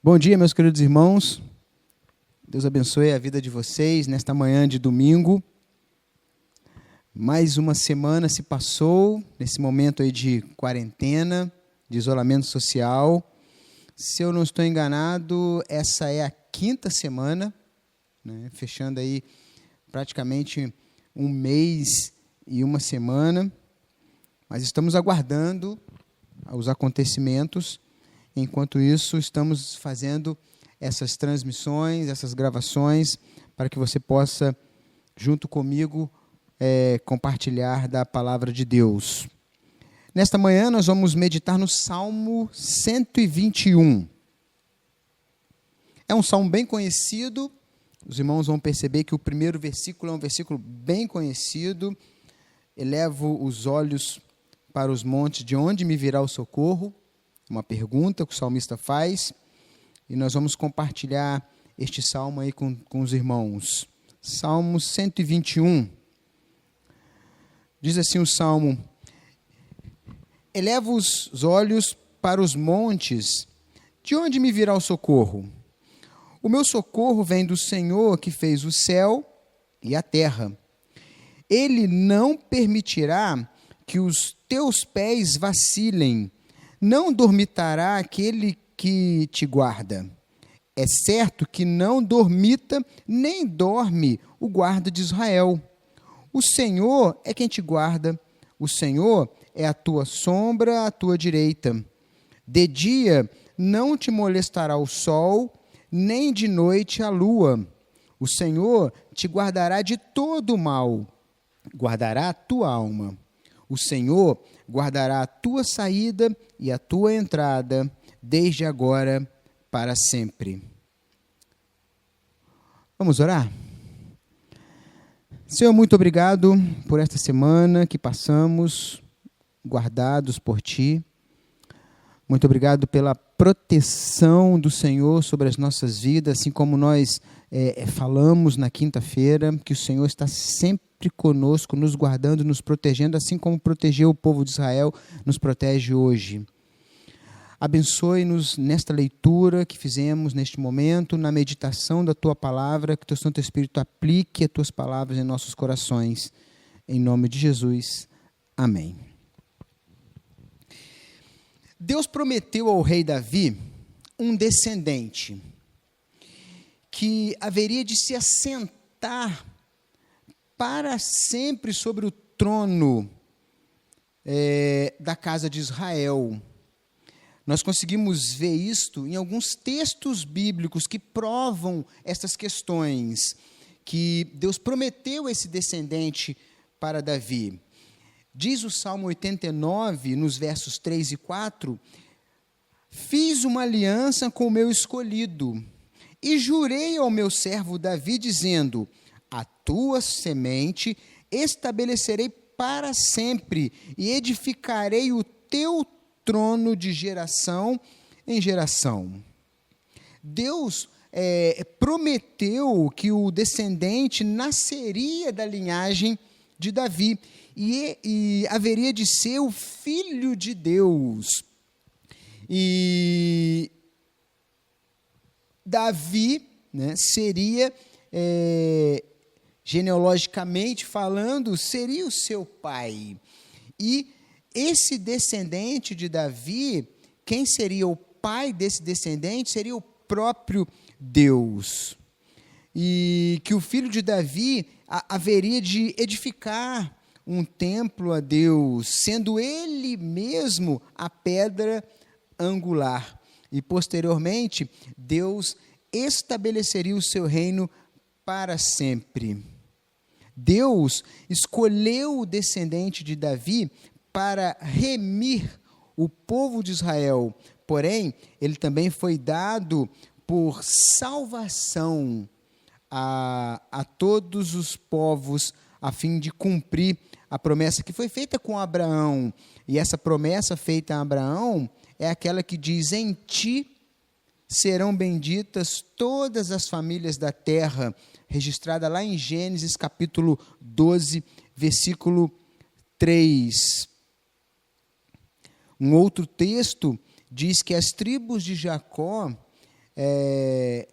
Bom dia, meus queridos irmãos. Deus abençoe a vida de vocês nesta manhã de domingo. Mais uma semana se passou, nesse momento aí de quarentena, de isolamento social. Se eu não estou enganado, essa é a quinta semana, né, fechando aí praticamente um mês e uma semana. Mas estamos aguardando os acontecimentos. Enquanto isso, estamos fazendo essas transmissões, essas gravações, para que você possa, junto comigo, compartilhar da palavra de Deus. Nesta manhã, nós vamos meditar no Salmo 121. É um salmo bem conhecido. Os irmãos vão perceber que o primeiro versículo é um versículo bem conhecido. Elevo os olhos para os montes, de onde me virá o socorro? Uma pergunta que o salmista faz, e nós vamos compartilhar este salmo aí com os irmãos. Salmo 121. Diz assim o salmo: elevo os olhos para os montes, de onde me virá o socorro? O meu socorro vem do Senhor, que fez o céu e a terra. Ele não permitirá que os teus pés vacilem, não dormitará aquele que te guarda. É certo que não dormita, nem dorme o guarda de Israel. O Senhor é quem te guarda, o Senhor é a tua sombra à tua direita. De dia não te molestará o sol, nem de noite a lua. O Senhor te guardará de todo o mal, guardará a tua alma. O Senhor guardará a tua saída e a tua entrada, desde agora para sempre. Vamos orar? Senhor, muito obrigado por esta semana que passamos guardados por Ti. Muito obrigado pela proteção do Senhor sobre as nossas vidas, assim como nós falamos na quinta-feira, que o Senhor está sempre conosco, nos guardando, nos protegendo, assim como protegeu o povo de Israel, nos protege hoje. Abençoe-nos nesta leitura que fizemos neste momento, na meditação da Tua palavra, que Teu Santo Espírito aplique as Tuas palavras em nossos corações. Em nome de Jesus. Amém. Deus prometeu ao rei Davi um descendente que haveria de se assentar para sempre sobre o trono da casa de Israel. Nós conseguimos ver isto em alguns textos bíblicos que provam essas questões, que Deus prometeu esse descendente para Davi. Diz o Salmo 89, nos versos 3 e 4, fiz uma aliança com o meu escolhido, e jurei ao meu servo Davi, dizendo, a tua semente estabelecerei para sempre, e edificarei o teu trono de geração em geração. Deus prometeu que o descendente nasceria da linhagem de Davi, e haveria de ser o Filho de Deus. E Davi, né, seria, genealogicamente falando, seria o seu pai. E esse descendente de Davi, quem seria o pai desse descendente, seria o próprio Deus. E que o filho de Davi haveria de edificar um templo a Deus, sendo ele mesmo a pedra angular. E, posteriormente, Deus estabeleceria o seu reino para sempre. Deus escolheu o descendente de Davi para remir o povo de Israel. Porém, ele também foi dado por salvação a todos os povos, a fim de cumprir a promessa que foi feita com Abraão. E essa promessa feita a Abraão é aquela que diz, em ti serão benditas todas as famílias da terra, registrada lá em Gênesis capítulo 12, versículo 3. Um outro texto diz que as tribos de Jacó e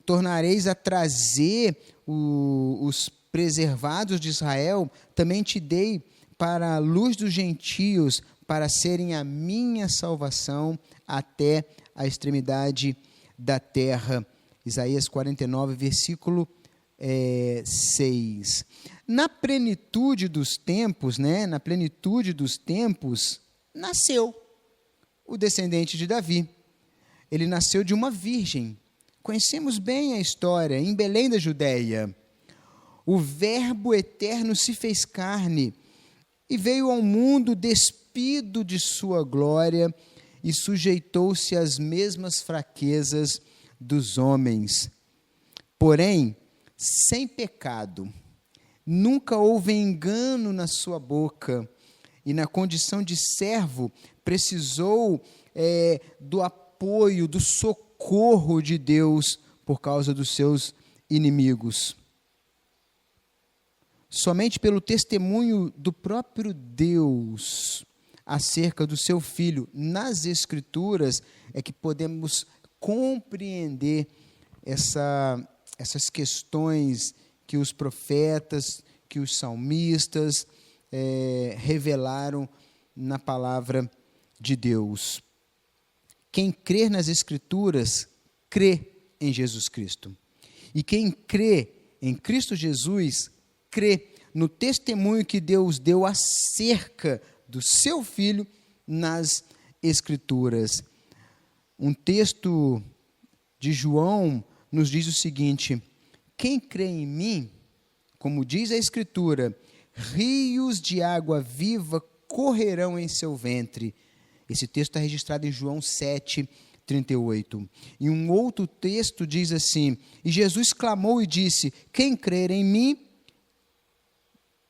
tornareis a trazer os preservados de Israel, também te dei para a luz dos gentios, para serem a minha salvação até a extremidade da terra. Isaías 49, versículo 6. Na plenitude dos tempos, nasceu o descendente de Davi. Ele nasceu de uma virgem. Conhecemos bem a história, em Belém da Judéia. O Verbo eterno se fez carne e veio ao mundo despido de sua glória e sujeitou-se às mesmas fraquezas dos homens. Porém, sem pecado, nunca houve engano na sua boca, e na condição de servo precisou do apoio, do socorro de Deus por causa dos seus inimigos. Somente pelo testemunho do próprio Deus acerca do seu Filho nas Escrituras é que podemos compreender essas questões que os profetas, que os salmistas revelaram na palavra de Deus. Quem crer nas Escrituras, crê em Jesus Cristo. E quem crê em Cristo Jesus, crê no testemunho que Deus deu acerca do seu Filho nas Escrituras. Um texto de João nos diz o seguinte: quem crê em mim, como diz a Escritura, rios de água viva correrão em seu ventre. Esse texto está registrado em João 7:38. E um outro texto diz assim: e Jesus clamou e disse: quem crer em mim,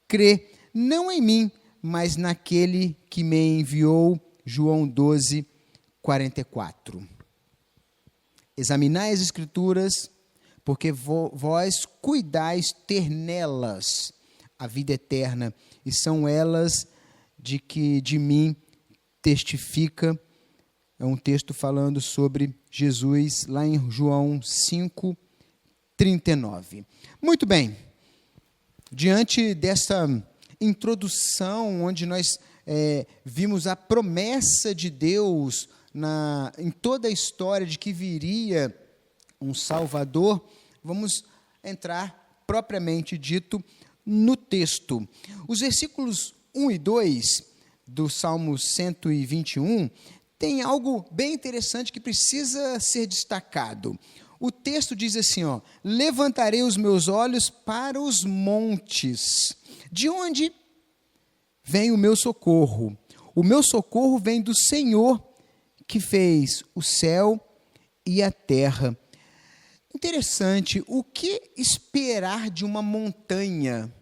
crê não em mim, mas naquele que me enviou. João 12:44. Examinai as Escrituras, porque vós cuidais ter nelas a vida eterna, e são elas de que de mim testifica. É um texto falando sobre Jesus, lá em João 5:39. Muito bem, diante dessa introdução, onde nós vimos a promessa de Deus em toda a história de que viria um Salvador, vamos entrar propriamente dito no texto. Os versículos 1 e 2 do Salmo 121 tem algo bem interessante que precisa ser destacado. O texto diz assim, levantarei os meus olhos para os montes. De onde vem o meu socorro? O meu socorro vem do Senhor, que fez o céu e a terra. Interessante, o que esperar de uma montanha?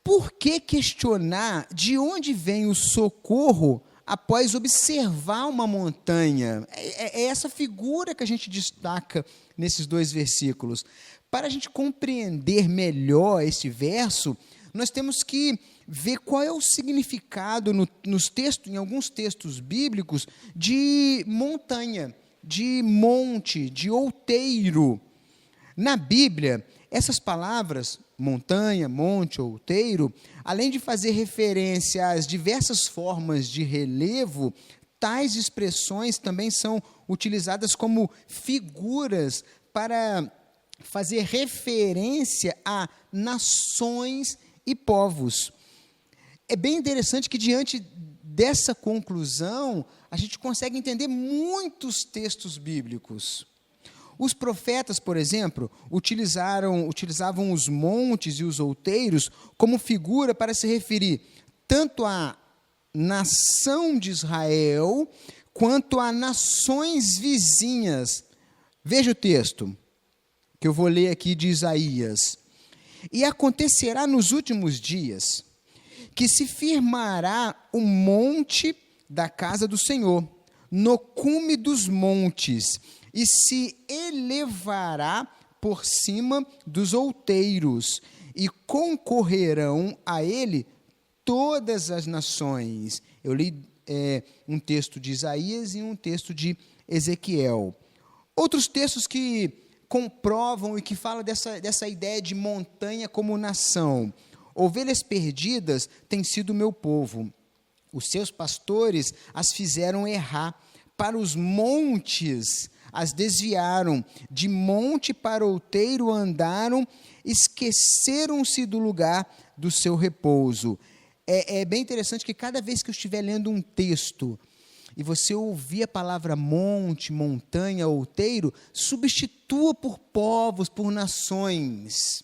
Por que questionar de onde vem o socorro após observar uma montanha? É essa figura que a gente destaca nesses dois versículos. Para a gente compreender melhor esse verso, nós temos que ver qual é o significado nos textos, em alguns textos bíblicos, de montanha, de monte, de outeiro. Na Bíblia, essas palavras, montanha, monte, outeiro, além de fazer referência às diversas formas de relevo, tais expressões também são utilizadas como figuras para fazer referência a nações e povos. É bem interessante que, diante dessa conclusão, a gente consegue entender muitos textos bíblicos. Os profetas, por exemplo, utilizavam os montes e os outeiros como figura para se referir tanto à nação de Israel, quanto a nações vizinhas. Veja o texto, que eu vou ler aqui de Isaías. E acontecerá nos últimos dias, que se firmará o monte da casa do Senhor, no cume dos montes, e se elevará por cima dos outeiros, e concorrerão a ele todas as nações. Eu li um texto de Isaías e um texto de Ezequiel. Outros textos que comprovam e que falam dessa ideia de montanha como nação. Ovelhas perdidas têm sido meu povo. Os seus pastores as fizeram errar. Para os montes as desviaram. De monte para outeiro andaram, esqueceram-se do lugar do seu repouso. É bem interessante que cada vez que eu estiver lendo um texto e você ouvir a palavra monte, montanha, outeiro, substitua por povos, por nações.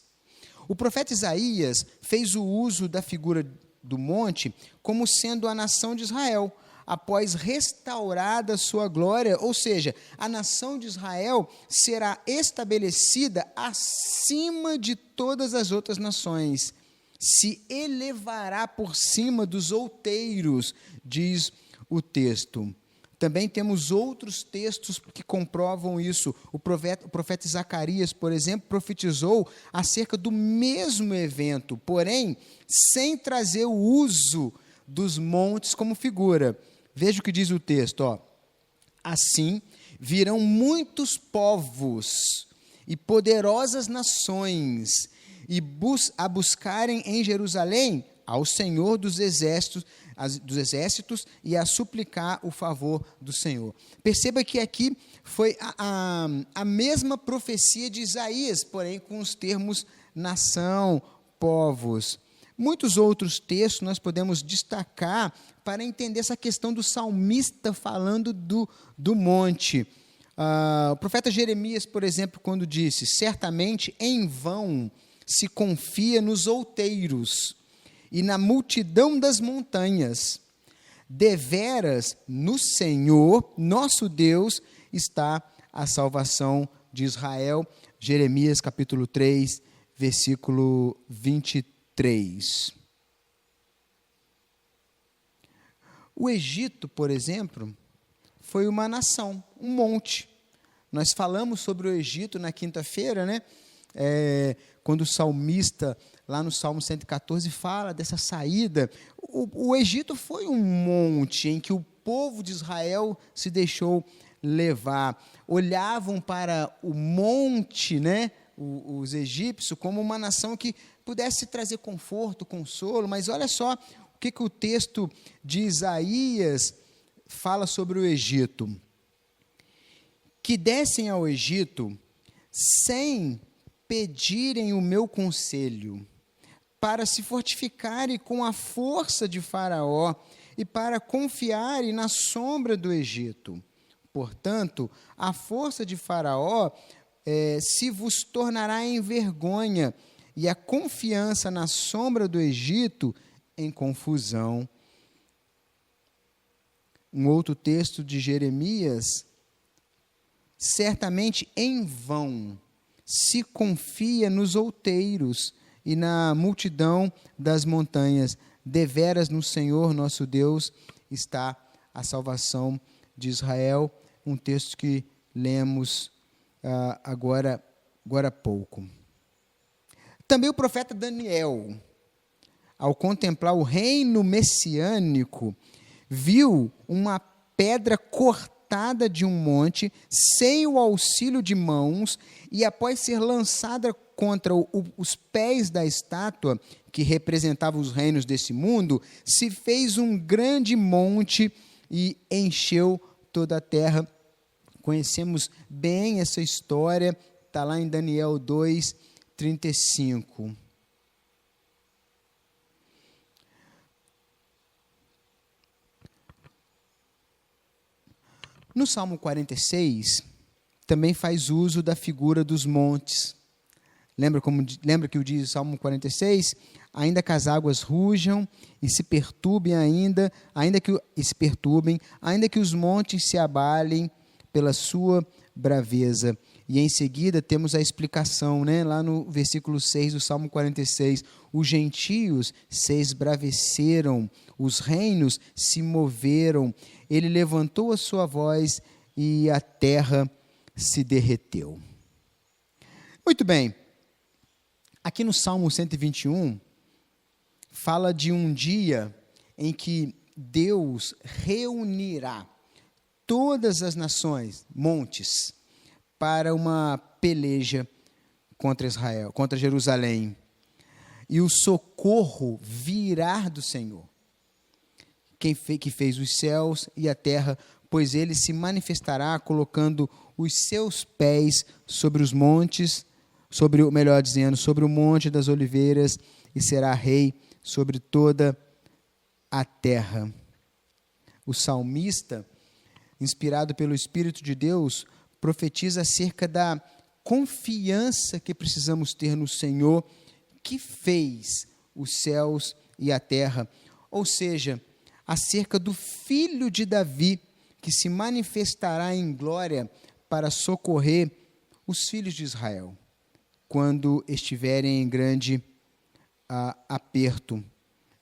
O profeta Isaías fez o uso da figura do monte como sendo a nação de Israel, após restaurada sua glória, ou seja, a nação de Israel será estabelecida acima de todas as outras nações, se elevará por cima dos outeiros, diz o texto. Também temos outros textos que comprovam isso. O profeta Zacarias, por exemplo, profetizou acerca do mesmo evento, porém, sem trazer o uso dos montes como figura. Veja o que diz o texto, ó. Assim virão muitos povos e poderosas nações a buscarem em Jerusalém ao Senhor dos exércitos e a suplicar o favor do Senhor. Perceba que aqui foi a mesma profecia de Isaías, porém com os termos nação, povos. Muitos outros textos nós podemos destacar para entender essa questão do salmista falando do monte. O profeta Jeremias, por exemplo, quando disse: certamente em vão se confia nos outeiros e na multidão das montanhas. Deveras no Senhor, nosso Deus, está a salvação de Israel. Jeremias capítulo 3, versículo 23. O Egito, por exemplo, foi uma nação, um monte. Nós falamos sobre o Egito na quinta-feira, né? Quando o salmista, lá no Salmo 114, fala dessa saída. O Egito foi um monte em que o povo de Israel se deixou levar. Olhavam para o monte, né? Os egípcios, como uma nação que pudesse trazer conforto, consolo, mas olha só o que o texto de Isaías fala sobre o Egito. Que descem ao Egito sem pedirem o meu conselho, para se fortificarem com a força de Faraó e para confiarem na sombra do Egito. Portanto, a força de Faraó se vos tornará em vergonha, e a confiança na sombra do Egito em confusão. Um outro texto de Jeremias: certamente em vão se confia nos outeiros e na multidão das montanhas. Deveras no Senhor nosso Deus está a salvação de Israel. Um texto que lemos agora há pouco. Também o profeta Daniel, ao contemplar o reino messiânico, viu uma pedra cortada de um monte, sem o auxílio de mãos, e após ser lançada contra os pés da estátua, que representava os reinos desse mundo, se fez um grande monte e encheu toda a terra. Conhecemos bem essa história, está lá em Daniel 2, 35. No Salmo 46, também faz uso da figura dos montes. Lembra que o diz o Salmo 46? Ainda que as águas rujam e se perturbem ainda que os montes se abalem pela sua braveza. E em seguida temos a explicação, né? Lá no versículo 6 do Salmo 46. Os gentios se esbraveceram, os reinos se moveram, ele levantou a sua voz e a terra se derreteu. Muito bem. Aqui no Salmo 121, fala de um dia em que Deus reunirá todas as nações, montes, para uma peleja contra Israel, contra Jerusalém. E o socorro virá do Senhor, que fez os céus e a terra, pois ele se manifestará colocando os seus pés sobre os montes, sobre o monte das oliveiras, e será rei sobre toda a terra. O salmista, inspirado pelo Espírito de Deus, profetiza acerca da confiança que precisamos ter no Senhor, que fez os céus e a terra, ou seja, acerca do filho de Davi, que se manifestará em glória para socorrer os filhos de Israel, quando estiverem em grande aperto.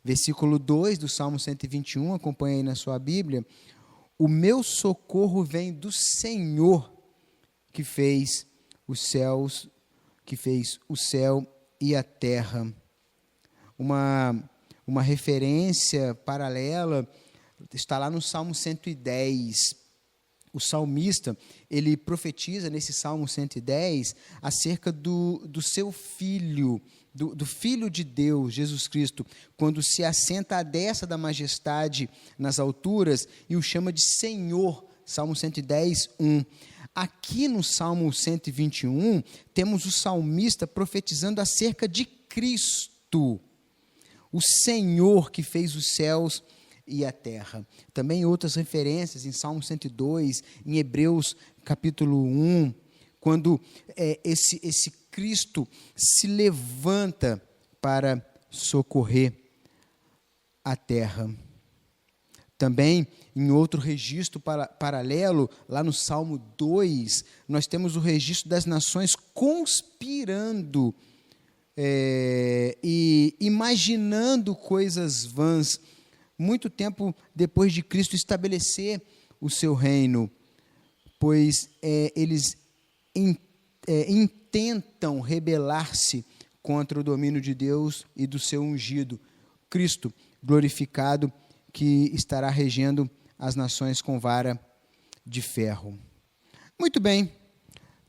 Versículo 2 do Salmo 121, acompanha aí na sua Bíblia: o meu socorro vem do Senhor, que fez os céus, que fez o céu e a terra. Uma referência paralela está lá no Salmo 110. O salmista, ele profetiza nesse Salmo 110 acerca do seu filho, do Filho de Deus, Jesus Cristo, quando se assenta à destra da majestade nas alturas e o chama de Senhor. Salmo 110, 1. Aqui no Salmo 121, temos o salmista profetizando acerca de Cristo, o Senhor que fez os céus e a terra. Também outras referências em Salmo 102, em Hebreus capítulo 1, quando esse Cristo se levanta para socorrer a terra. Também, em outro registro paralelo, lá no Salmo 2, nós temos o registro das nações conspirando e imaginando coisas vãs, muito tempo depois de Cristo estabelecer o seu reino, pois eles intentam rebelar-se contra o domínio de Deus e do seu ungido, Cristo glorificado, que estará regendo as nações com vara de ferro. Muito bem.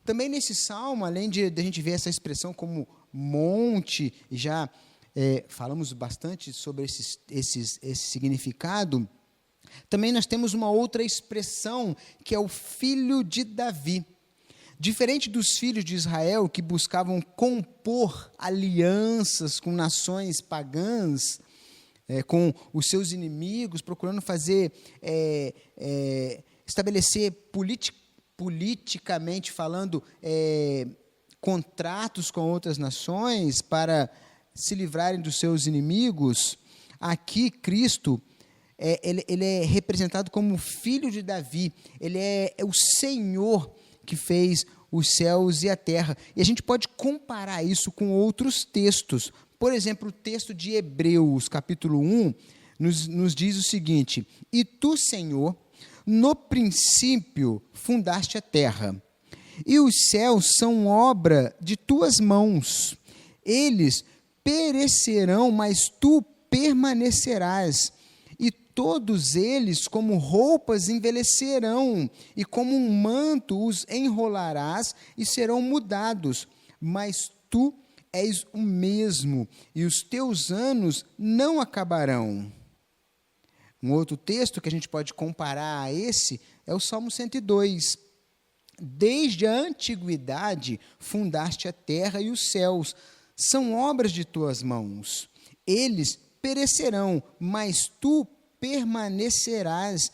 Também nesse salmo, além de a gente ver essa expressão como monte, já falamos bastante sobre esse significado, também nós temos uma outra expressão, que é o filho de Davi. Diferente dos filhos de Israel, que buscavam compor alianças com nações pagãs, com os seus inimigos, procurando estabelecer politicamente falando, contratos com outras nações para se livrarem dos seus inimigos. Aqui Cristo, ele é representado como filho de Davi, ele é o Senhor que fez os céus e a terra. E a gente pode comparar isso com outros textos. Por exemplo, o texto de Hebreus, capítulo 1, nos diz o seguinte: e tu, Senhor, no princípio fundaste a terra, e os céus são obra de tuas mãos. Eles perecerão, mas tu permanecerás. E todos eles, como roupas, envelhecerão, e como um manto os enrolarás e serão mudados. Mas tu és o mesmo, e os teus anos não acabarão. Um outro texto que a gente pode comparar a esse é o Salmo 102. Desde a antiguidade fundaste a terra e os céus, são obras de tuas mãos. Eles perecerão, mas tu permanecerás.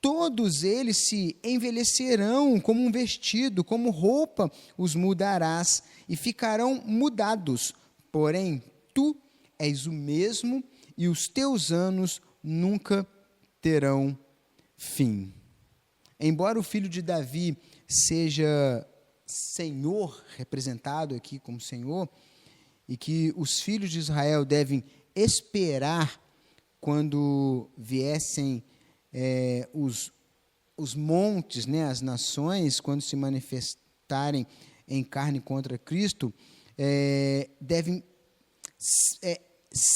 Todos eles se envelhecerão como um vestido, como roupa os mudarás, e ficarão mudados. Porém, tu és o mesmo, e os teus anos nunca terão fim. Embora o filho de Davi seja Senhor, representado aqui como Senhor, e que os filhos de Israel devem esperar quando viessem os montes, as nações, quando se manifestarem em carne contra Cristo, devem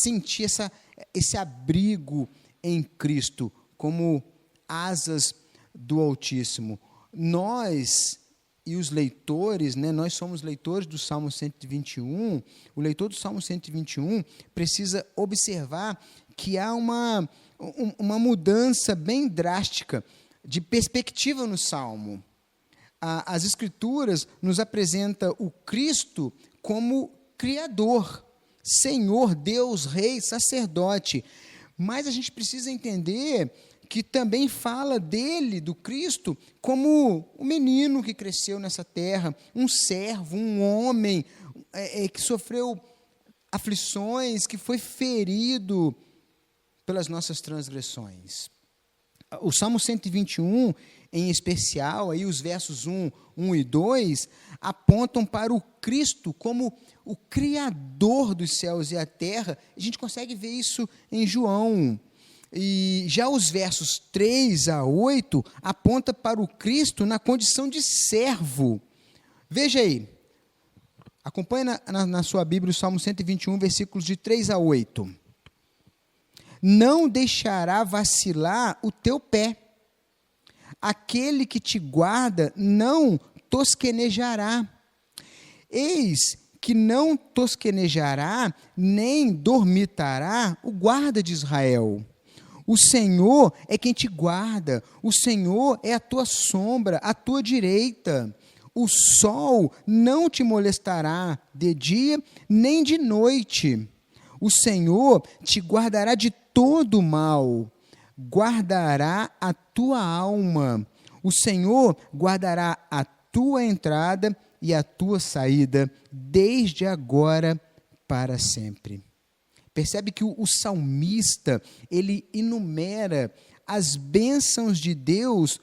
sentir esse abrigo, em Cristo, como asas do Altíssimo. Nós e os leitores, nós somos leitores do Salmo 121, o leitor do Salmo 121 precisa observar que há uma mudança bem drástica de perspectiva no Salmo. As Escrituras nos apresentam o Cristo como Criador, Senhor, Deus, Rei, Sacerdote, mas a gente precisa entender que também fala dele, do Cristo, como um menino que cresceu nessa terra, um servo, um homem que sofreu aflições, que foi ferido pelas nossas transgressões. O Salmo 121, em especial, aí os versos 1 e 2, apontam para o Cristo como o Criador dos céus e a terra. A gente consegue ver isso em João. E já os versos 3 a 8 apontam para o Cristo na condição de servo. Veja aí, acompanhe na sua Bíblia o Salmo 121, versículos de 3 a 8. Não deixará vacilar o teu pé. Aquele que te guarda não tosquenejará. Eis que não tosquenejará, nem dormitará o guarda de Israel. O Senhor é quem te guarda, o Senhor é a tua sombra, a tua direita. O sol não te molestará de dia, nem de noite. O Senhor te guardará de todo mal, guardará a tua alma. O Senhor guardará a tua entrada e a tua saída, desde agora para sempre. Percebe que o salmista, ele enumera as bênçãos de Deus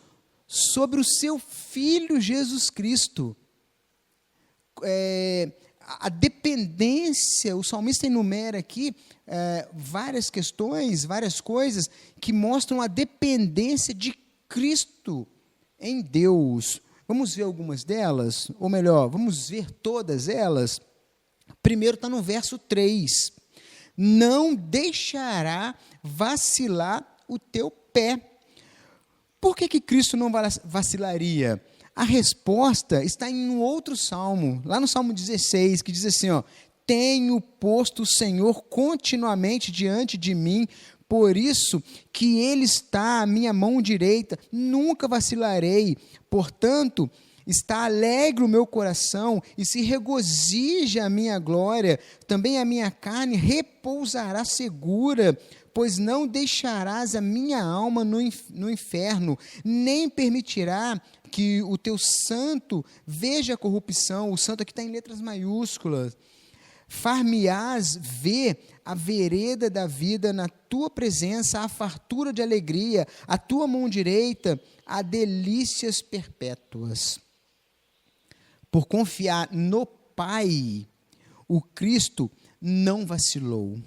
sobre o seu Filho Jesus Cristo. A dependência, o salmista enumera aqui várias questões, várias coisas que mostram a dependência de Cristo em Deus. Vamos ver algumas delas? Ou melhor, vamos ver todas elas? Primeiro está no verso 3. Não deixará vacilar o teu pé. Por que Cristo não vacilaria? A resposta está em um outro salmo, lá no Salmo 16, que diz assim, tenho posto o Senhor continuamente diante de mim, por isso que Ele está à minha mão direita, nunca vacilarei. Portanto, está alegre o meu coração e se regozija a minha glória, também a minha carne repousará segura, pois não deixarás a minha alma no inferno, nem permitirá que o teu santo veja a corrupção. O santo aqui está em letras maiúsculas. Far-me-ás ver a vereda da vida na tua presença, a fartura de alegria, a tua mão direita, a delícias perpétuas. Por confiar no Pai, o Cristo não vacilou.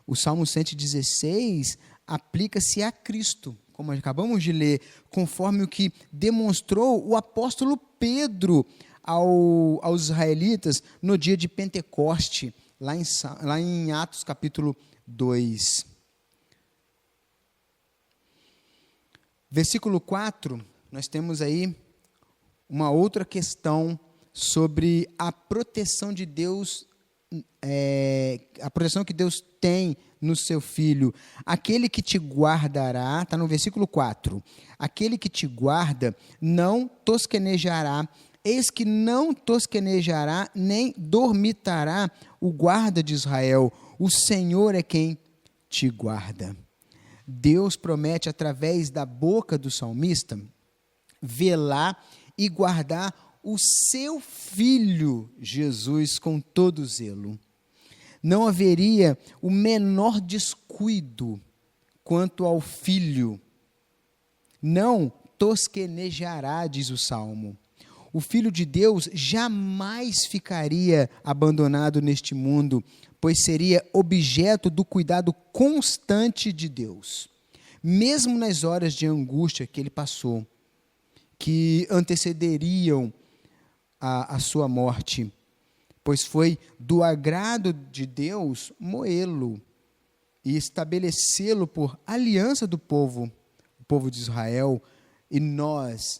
O Salmo 116 aplica-se a Cristo, como acabamos de ler, conforme o que demonstrou o apóstolo Pedro aos israelitas no dia de Pentecoste, lá em Atos capítulo 2. Versículo 4, nós temos aí uma outra questão sobre a proteção de Deus, a proteção que Deus tem no seu Filho. Aquele que te guardará, está no versículo 4, aquele que te guarda não tosquenejará, eis que não tosquenejará, nem dormitará o guarda de Israel. O Senhor é quem te guarda. Deus promete, através da boca do salmista, velar e guardar o seu Filho Jesus com todo zelo. Não haveria o menor descuido quanto ao Filho. Não tosquenejará, diz o Salmo. O Filho de Deus jamais ficaria abandonado neste mundo, pois seria objeto do cuidado constante de Deus. Mesmo nas horas de angústia que ele passou, que antecederiam a sua morte, pois foi do agrado de Deus moê-lo e estabelecê-lo por aliança do povo, o povo de Israel, e nós,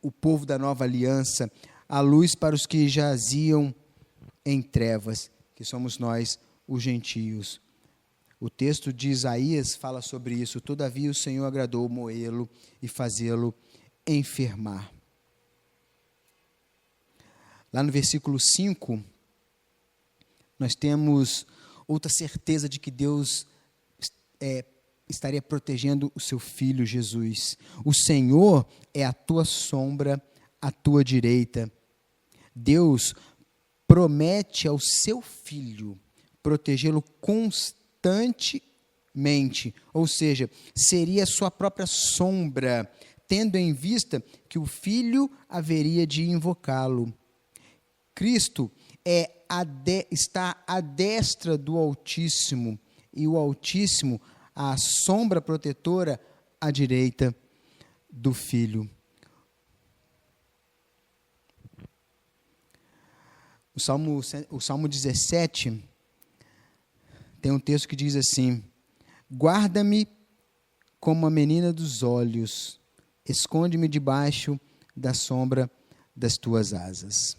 o povo da nova aliança, a luz para os que jaziam em trevas, que somos nós, os gentios. O texto de Isaías fala sobre isso. Todavia o Senhor agradou moê-lo e fazê-lo enfermar. Lá no versículo 5, nós temos outra certeza de que Deus estaria protegendo o seu Filho Jesus. O Senhor é a tua sombra, à tua direita. Deus promete ao seu Filho protegê-lo constantemente, ou seja, seria sua própria sombra, tendo em vista que o Filho haveria de invocá-lo. Cristo está à destra do Altíssimo, e o Altíssimo, a sombra protetora, à direita do Filho. O Salmo 17 tem um texto que diz assim: guarda-me como a menina dos olhos, esconde-me debaixo da sombra das tuas asas.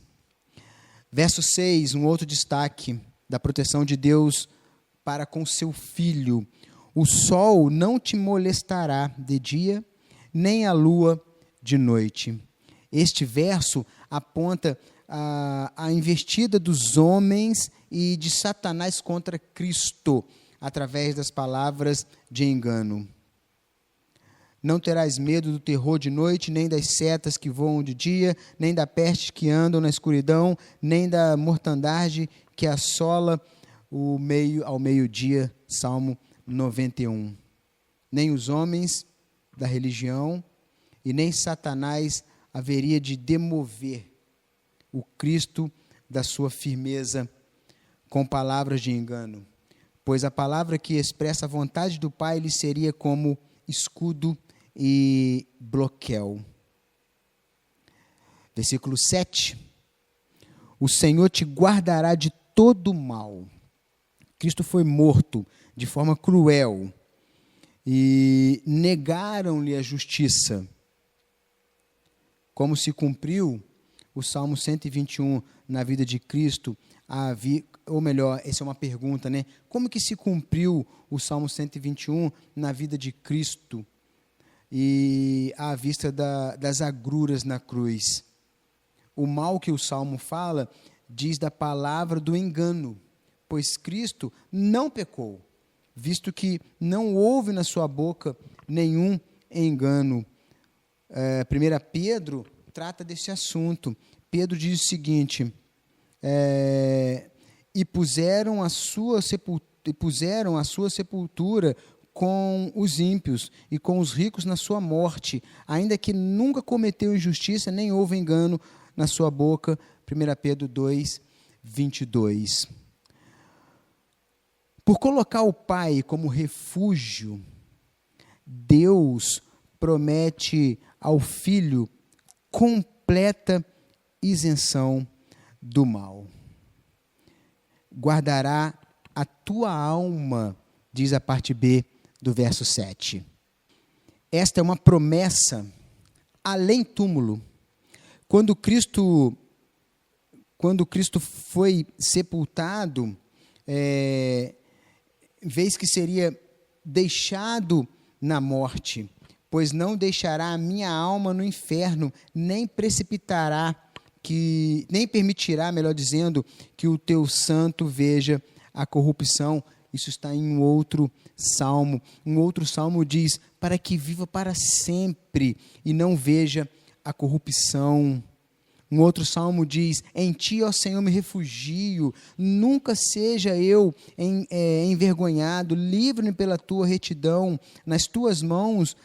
Verso 6, um outro destaque da proteção de Deus para com seu Filho. O sol não te molestará de dia, nem a lua de noite. Este verso aponta a investida dos homens e de Satanás contra Cristo, através das palavras de engano. Não terás medo do terror de noite, nem das setas que voam de dia, nem da peste que andam na escuridão, nem da mortandade que assola ao meio-dia. Salmo 91. Nem os homens da religião e nem Satanás haveria de demover o Cristo da sua firmeza com palavras de engano, pois a palavra que expressa a vontade do Pai lhe seria como escudo e broquel. Versículo 7. O Senhor te guardará de todo mal. Cristo foi morto de forma cruel e negaram-lhe a justiça. Como se cumpriu o Salmo 121 na vida de Cristo, ou melhor, essa é uma pergunta, né? Como que se cumpriu o Salmo 121 na vida de Cristo e à vista das agruras na cruz? O mal que o Salmo fala diz da palavra do engano, pois Cristo não pecou, visto que não houve na sua boca nenhum engano. 1 Pedro trata desse assunto. Pedro diz o seguinte: e puseram a sua sepultura com os ímpios e com os ricos na sua morte, ainda que nunca cometeu injustiça, nem houve engano na sua boca. 1 Pedro 2, 22. Por colocar o Pai como refúgio, Deus promete ao Filho completa isenção do mal. Guardará a tua alma, diz a parte B do verso 7. Esta é uma promessa além túmulo. Quando Cristo foi sepultado, vez que seria deixado na morte, pois não deixará a minha alma no inferno, nem permitirá, melhor dizendo, que o teu santo veja a corrupção. Isso está em um outro salmo. Um outro salmo diz: para que viva para sempre e não veja a corrupção. Um outro salmo diz: em ti, ó Senhor, me refugio, nunca seja eu envergonhado, livra-me pela tua retidão, nas tuas mãos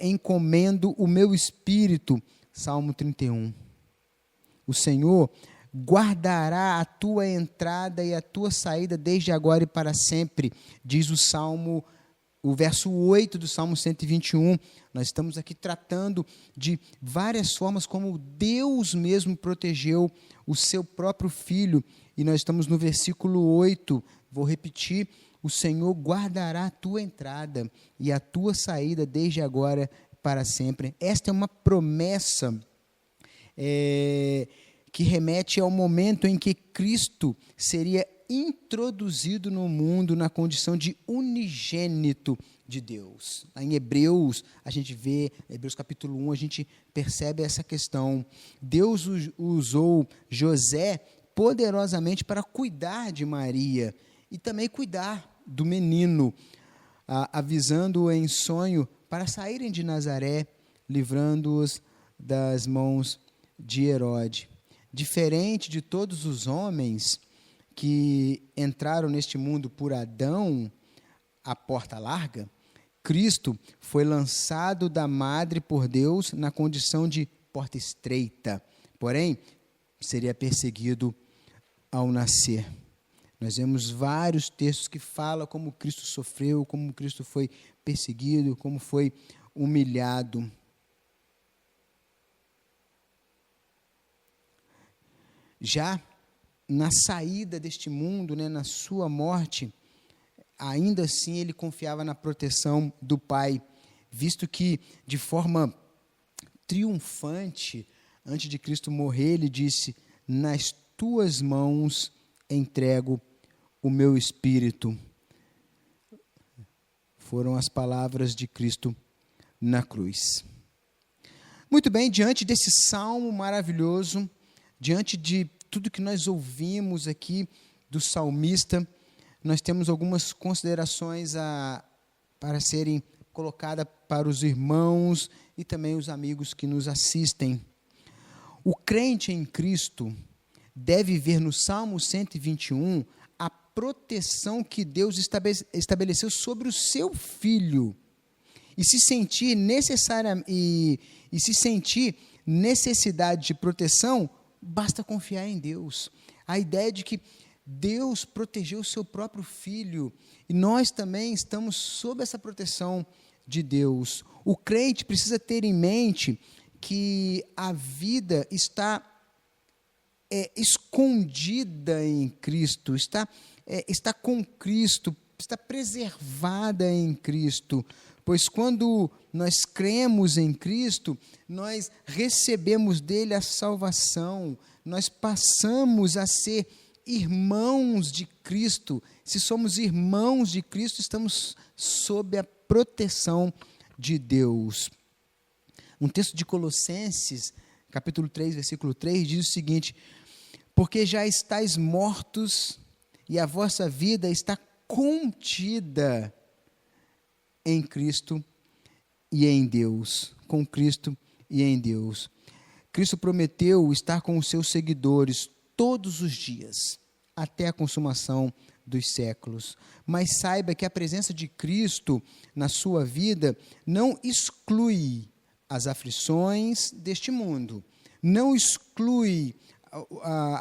encomendo o meu espírito. Salmo 31. O Senhor guardará a tua entrada e a tua saída desde agora e para sempre, diz o verso 8 do Salmo 121. Nós estamos aqui tratando de várias formas como Deus mesmo protegeu o seu próprio Filho, e nós estamos no versículo 8 Vou repetir: o Senhor guardará a tua entrada e a tua saída desde agora para sempre. Esta é uma promessa que remete ao momento em que Cristo seria introduzido no mundo na condição de unigênito de Deus. Em Hebreus, a gente vê, Hebreus capítulo 1, a gente percebe essa questão. Deus usou José poderosamente para cuidar de Maria e também cuidar do menino, avisando-o em sonho para saírem de Nazaré, livrando-os das mãos de Herode. Diferente de todos os homens que entraram neste mundo por Adão, a porta larga, Cristo foi lançado da madre por Deus na condição de porta estreita, porém, seria perseguido ao nascer. Nós vemos vários textos que falam como Cristo sofreu, como Cristo foi perseguido, como foi humilhado. Já na saída deste mundo, na sua morte, ainda assim ele confiava na proteção do Pai, visto que, de forma triunfante, antes de Cristo morrer, ele disse: nas tuas mãos entrego o meu espírito. Foram as palavras de Cristo na cruz. Muito bem, diante desse salmo maravilhoso, diante de tudo que nós ouvimos aqui do salmista, nós temos algumas considerações para serem colocadas para os irmãos e também os amigos que nos assistem. O crente em Cristo deve ver no Salmo 121 a proteção que Deus estabeleceu sobre o seu filho e se sentir necessidade de proteção, basta confiar em Deus. A ideia de que Deus protegeu o seu próprio filho e nós também estamos sob essa proteção de Deus. O crente precisa ter em mente que a vida está escondida em Cristo, está com Cristo, está preservada em Cristo, pois quando nós cremos em Cristo, nós recebemos dele a salvação, nós passamos a ser irmãos de Cristo. Se somos irmãos de Cristo, estamos sob a proteção de Deus. Um texto de Colossenses, capítulo 3, versículo 3, diz o seguinte: porque já estáis mortos e a vossa vida está contida em Cristo e em Deus. Com Cristo e em Deus. Cristo prometeu estar com os seus seguidores todos os dias, até a consumação dos séculos. Mas saiba que a presença de Cristo na sua vida não exclui as aflições deste mundo, não exclui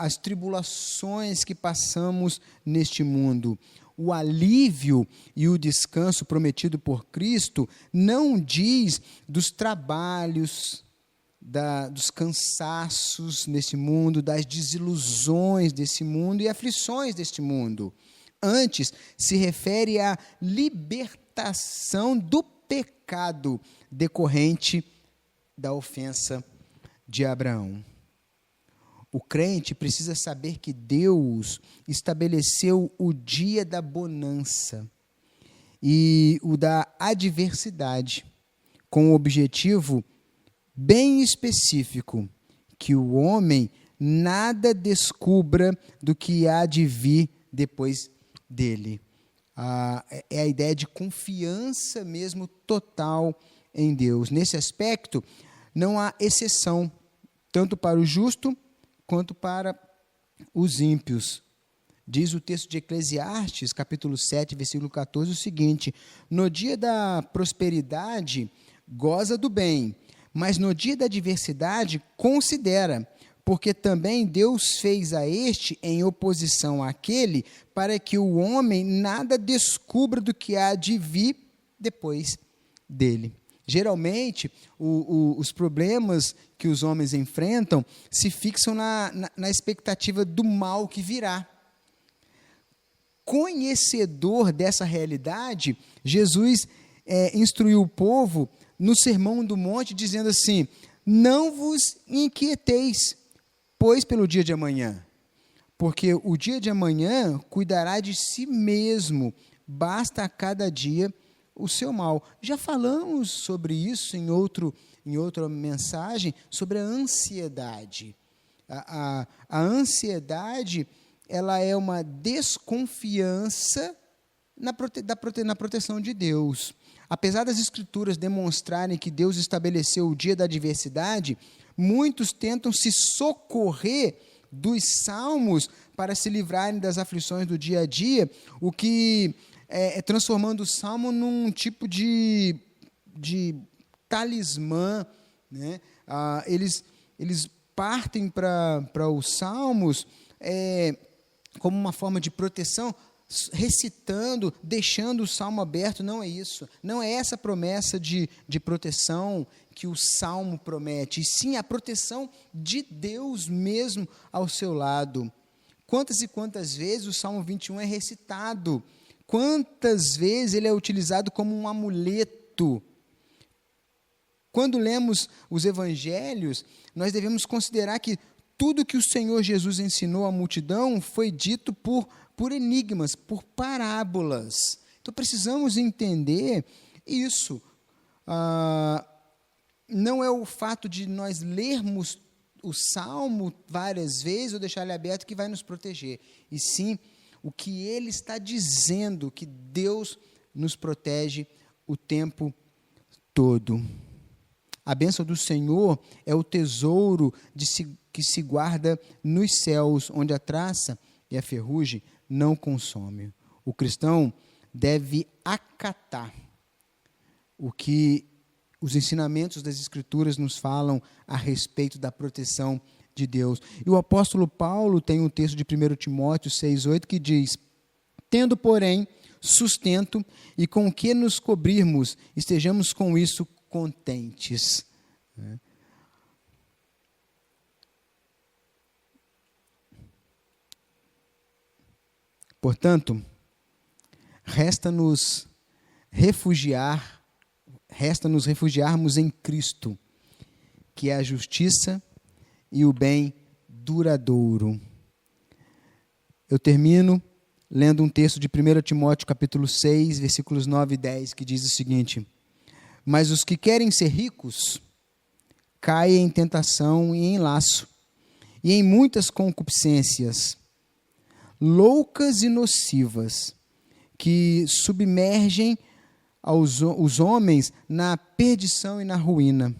as tribulações que passamos neste mundo. O alívio e o descanso prometido por Cristo não diz dos trabalhos, dos cansaços nesse mundo, das desilusões desse mundo e aflições deste mundo. Antes, se refere à libertação do pecado decorrente da ofensa de Abraão. O crente precisa saber que Deus estabeleceu o dia da bonança e o da adversidade, com o objetivo bem específico, que o homem nada descubra do que há de vir depois dele. É a ideia de confiança mesmo total em Deus. Nesse aspecto, não há exceção, tanto para o justo quanto para os ímpios. Diz o texto de Eclesiastes, capítulo 7, versículo 14, o seguinte: no dia da prosperidade, goza do bem, mas no dia da adversidade, considera, porque também Deus fez a este em oposição àquele, para que o homem nada descubra do que há de vir depois dele. Geralmente, os problemas que os homens enfrentam se fixam na expectativa do mal que virá. conhecedor dessa realidade, Jesus instruiu o povo no Sermão do Monte, dizendo assim: não vos inquieteis, pois pelo dia de amanhã, porque o dia de amanhã cuidará de si mesmo, basta a cada dia o seu mal. Já falamos sobre isso em outra mensagem, sobre a ansiedade. A ansiedade, ela é uma desconfiança na proteção de Deus. Apesar das Escrituras demonstrarem que Deus estabeleceu o dia da adversidade, muitos tentam se socorrer dos salmos para se livrarem das aflições do dia a dia, o que transformando o salmo num tipo de talismã, né? Eles partem para os salmos como uma forma de proteção, recitando, deixando o salmo aberto. Não é isso, não é essa promessa de proteção que o salmo promete, e sim a proteção de Deus mesmo ao seu lado. Quantas e quantas vezes o Salmo 21 é recitado, quantas vezes ele é utilizado como um amuleto. Quando lemos os evangelhos, nós devemos considerar que tudo que o Senhor Jesus ensinou à multidão foi dito por enigmas, por parábolas. Então, precisamos entender isso. Não é o fato de nós lermos o Salmo várias vezes ou deixar ele aberto que vai nos proteger, e sim o que ele está dizendo, que Deus nos protege o tempo todo. A bênção do Senhor é o tesouro que se guarda nos céus, onde a traça e a ferrugem não consomem. O cristão deve acatar o que os ensinamentos das Escrituras nos falam a respeito da proteção de Deus. E o apóstolo Paulo tem um texto de 1 Timóteo 6,8 que diz: tendo, porém, sustento e com o que nos cobrirmos, estejamos com isso contentes. Portanto, resta-nos refugiarmos em Cristo, que é a justiça e o bem duradouro. Eu termino lendo um texto de 1 Timóteo capítulo 6, versículos 9 e 10, que diz o seguinte: mas os que querem ser ricos caem em tentação e em laço, e em muitas concupiscências, loucas e nocivas, que submergem os homens na perdição e na ruína,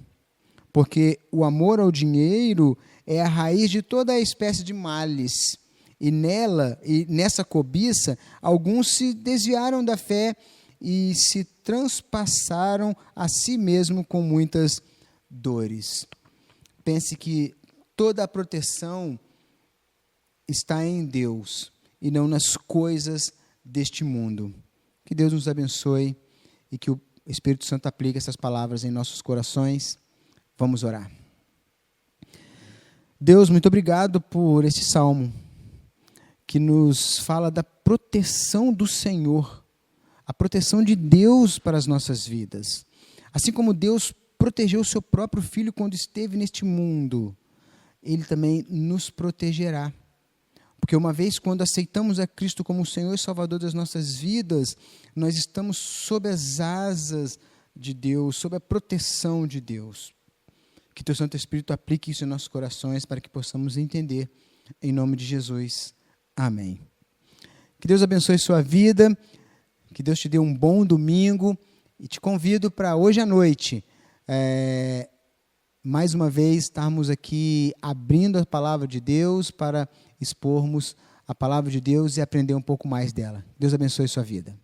porque o amor ao dinheiro é a raiz de toda a espécie de males, e nessa cobiça alguns se desviaram da fé e se transpassaram a si mesmo com muitas dores. Pense que toda a proteção está em Deus e não nas coisas deste mundo. Que Deus nos abençoe e que o Espírito Santo aplique essas palavras em nossos corações. Vamos orar. Deus, muito obrigado por esse salmo que nos fala da proteção do Senhor, a proteção de Deus para as nossas vidas. Assim como Deus protegeu o seu próprio Filho quando esteve neste mundo, Ele também nos protegerá. Porque uma vez, quando aceitamos a Cristo como o Senhor e Salvador das nossas vidas, nós estamos sob as asas de Deus, sob a proteção de Deus. Que Teu Santo Espírito aplique isso em nossos corações para que possamos entender, em nome de Jesus. Amém. Que Deus abençoe sua vida, que Deus te dê um bom domingo, e te convido para hoje à noite, mais uma vez, estarmos aqui abrindo a palavra de Deus para expormos a palavra de Deus e aprender um pouco mais dela. Deus abençoe sua vida.